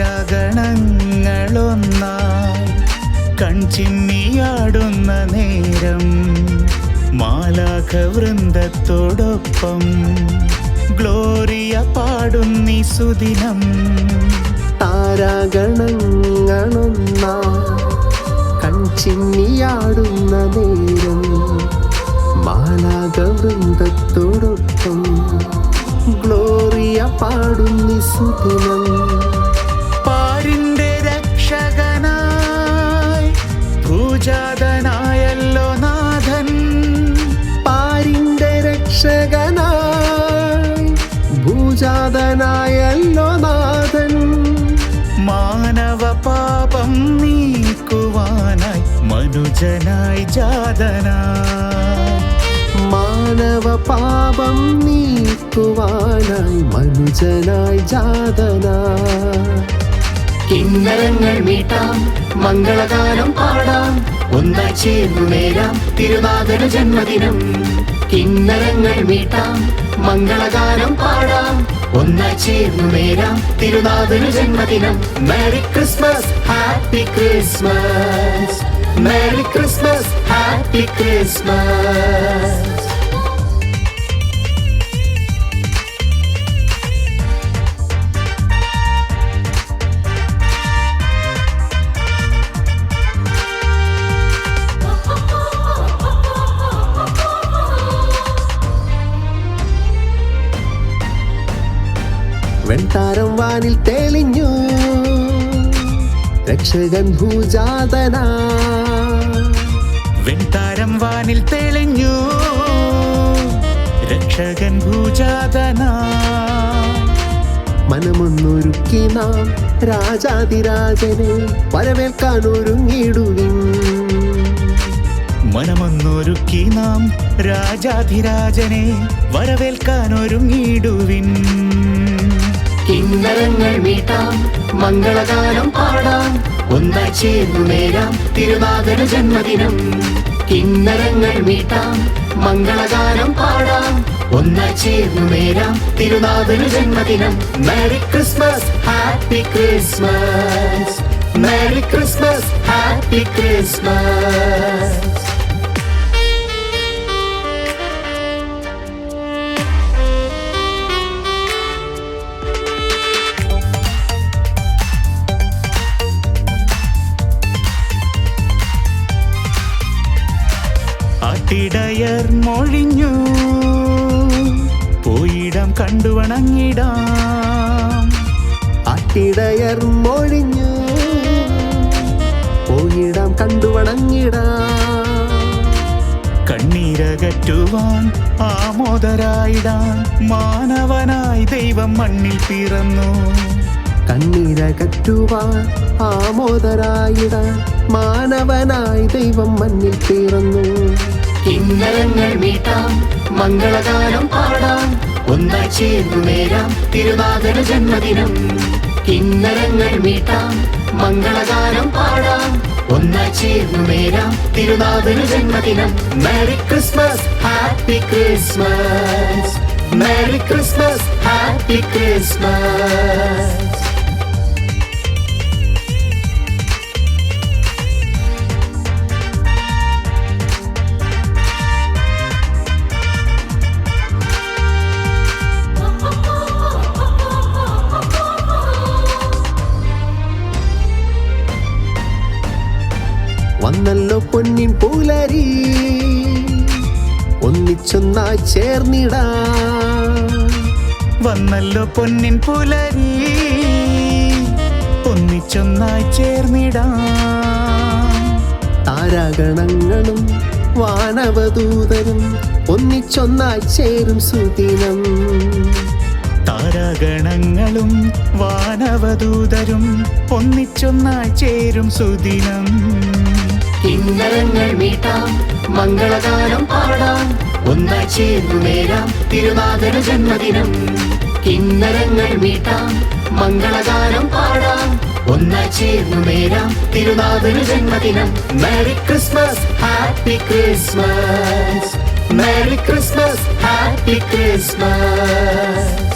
താരാഗണങ്ങളൊന്നായി കൺചിമ്മിയാടുന്ന നേരം മാലാഖവൃന്ദത്തോടൊപ്പം ഗ്ലോറിയ പാടുന്നീ സുദിനം. താരാഗണങ്ങളൊന്നായി കൺചിമ്മിയാടുന്ന നേരം മാലാഖവൃന്ദത്തോടൊപ്പം ഗ്ലോറിയ പാടുന്നീ സുദിനം. പാരിന്റെ രക്ഷകനായി ഭൂജാതനായല്ലോ നാഥൻ. പാരിന്റെ രക്ഷകനായി ഭൂജാതനായല്ലോ നാഥൻ. മാനവ പാപം നീക്കുവാനായി മനുജനായി ജാതനായി. മാനവ പാപം നീക്കുവാനായി മനുജനായി ജാതനായി. കിന്നരങ്ങൾ മീട്ടാം, മംഗളഗാനം പാടാം, ഒന്നായി ചേർന്നു നേരാം തിരുനാഥന ജന്മദിനം. കിന്നരങ്ങൾ മീട്ടാം, മംഗളഗാനം പാടാം, ഒന്നായി ചേർന്നു നേരാം തിരുനാഥന ജന്മദിനം. Merry Christmas, happy Christmas, merry Christmas, happy Christmas. വെൺതാരം വാനിൽ തെളിഞ്ഞു, രക്ഷകൻ ഭൂജാതനാ. വെൺതാരം വാനിൽ തെളിഞ്ഞു, രക്ഷകൻ ഭൂജാതനാ. മനമൊന്നൊരുക്കി നാം രാജാതിരാജനെ വരവേൽക്കാൻ ഒരുങ്ങിടുവിൻ. മനമൊന്നൊരുക്കി നാം രാജാധിരാജനെ വരവേൽക്കാൻ ഒരുങ്ങിടുവിൻ. കിന്നരങ്ങൾ മീട്ടാം, മംഗളഗാനം പാടാം, ഒന്നായി ചേർന്നു നേരാം തിരുനാഥന ജന്മദിനം. കിന്നരങ്ങൾ മീട്ടാം, മംഗളഗാനം പാടാം, ഒന്നായി ചേർന്നു നേരാം തിരുനാഥന ജന്മദിനം. Merry Christmas, happy Christmas, merry Christmas, happy Christmas. ആട്ടിടയർ മൊഴിഞ്ഞു, പോയിടം കണ്ടു വണങ്ങിടാം. ആട്ടിടയർ മൊഴിഞ്ഞു, പോയിടം കണ്ടു വണങ്ങിടാം. കണ്ണീരകറ്റുവാൻ ആമോദരായിടാൻ മാനവനായി ദൈവം മണ്ണിൽ പിറന്നു. കണ്ണീരകറ്റുവാൻ ആമോദരായിടാൻ മാനവനായി ദൈവം മണ്ണിൽ പിറന്നു. കിന്നരങ്ങൾ മീട്ടാം, മംഗളഗാനം പാടാം, ഒന്നായി ചേർന്നു നേരാം തിരുനാഥന ജന്മദിനം. കിന്നരങ്ങൾ മീട്ടാം, മംഗളഗാനം പാടാം, ഒന്നായി ചേർന്നു നേരാം തിരുനാഥന ജന്മദിനം. Merry Christmas, happy Christmas, merry Christmas, happy Christmas. വന്നല്ലോ പൊന്നിൻ പുലരി, ഒന്നിച്ചൊന്നായി ചേർന്നിടാം. വന്നല്ലോ പൊന്നിൻ പുലരി, ഒന്നിച്ചൊന്നായി ചേർന്നിടാം. താരാഗണങ്ങളും വാനവദൂതരും ഒന്നിച്ചൊന്നായി ചേരും സുദിനം. താരാഗണങ്ങളും വാനവദൂതരും ഒന്നിച്ചൊന്നായി ചേരും സുദിനം. കിന്നരങ്ങൾ മീട്ടാം, മംഗളഗാനം പാടാം, ഒന്നായി ചേർന്നു നേരാം തിരുനാഥന ജന്മദിനം. കിന്നരങ്ങൾ മീട്ടാം, മംഗളഗാനം പാടാം, ഒന്നായി ചേർന്നു നേരാം തിരുനാഥന ജന്മദിനം. Merry Christmas, happy Christmas, merry Christmas, happy Christmas.